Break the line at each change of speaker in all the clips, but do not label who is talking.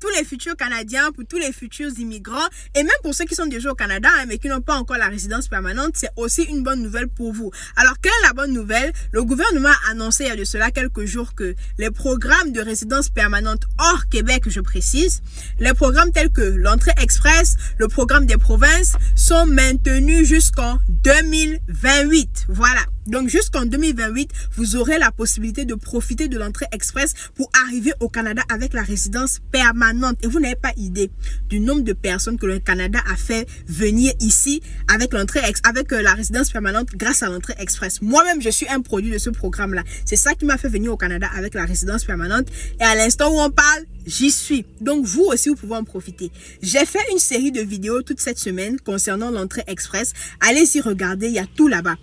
tous les futurs Canadiens, pour tous les futurs immigrants, et même pour ceux qui sont déjà au Canada, mais qui n'ont pas encore la résidence permanente, c'est aussi une bonne nouvelle pour vous. Alors, quelle est la bonne nouvelle? Le gouvernement a annoncé il y a de cela quelques jours que les programmes de résidence permanente hors Québec, je précise, les programmes tels que l'entrée express, le programme des provinces, sont maintenus jusqu'en 2028. Voilà. Donc, jusqu'en 2028, vous aurez la possibilité de profiter de l'entrée express pour arriver au Canada avec la résidence permanente. Et vous n'avez pas idée du nombre de personnes que le Canada a fait venir ici avec la résidence permanente grâce à l'entrée express. Moi-même, je suis un produit de ce programme-là. C'est ça qui m'a fait venir au Canada avec la résidence permanente. Et à l'instant où on parle, j'y suis. Donc, vous aussi, vous pouvez en profiter. J'ai fait une série de vidéos toute cette semaine concernant l'entrée express. Allez-y regarder, il y a tout là-bas.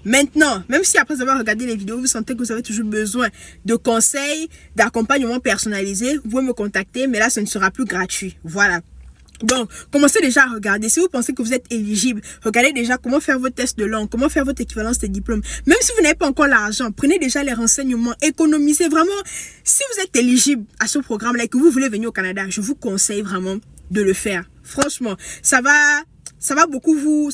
Maintenant, même si après avoir regardé les vidéos, vous sentez que vous avez toujours besoin de conseils, d'accompagnement personnalisé, vous pouvez me contacter, mais là, ce ne sera plus gratuit. Voilà. Donc, commencez déjà à regarder. Si vous pensez que vous êtes éligible, regardez déjà comment faire votre test de langue, comment faire votre équivalence des diplômes. Même si vous n'avez pas encore l'argent, prenez déjà les renseignements, économisez vraiment. Si vous êtes éligible à ce programme-là et que vous voulez venir au Canada, je vous conseille vraiment de le faire. Franchement, ça va beaucoup vous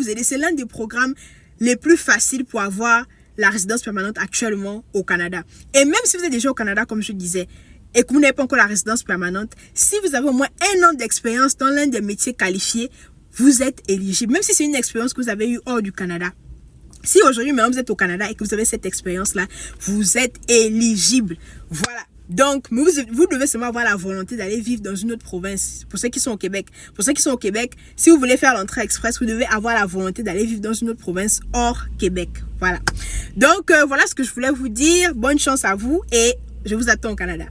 aider. C'est l'un des programmes les plus faciles pour avoir la résidence permanente actuellement au Canada. Et même si vous êtes déjà au Canada, comme je disais, et que vous n'avez pas encore la résidence permanente, si vous avez au moins 1 an d'expérience dans l'un des métiers qualifiés, vous êtes éligible. Même si c'est une expérience que vous avez eue hors du Canada. Si aujourd'hui, maintenant, vous êtes au Canada et que vous avez cette expérience-là, vous êtes éligible. Voilà. Donc, vous devez seulement avoir la volonté d'aller vivre dans une autre province. Pour ceux qui sont au Québec. Pour ceux qui sont au Québec, si vous voulez faire l'entrée express, vous devez avoir la volonté d'aller vivre dans une autre province hors Québec. Voilà. Donc, voilà ce que je voulais vous dire. Bonne chance à vous et je vous attends au Canada.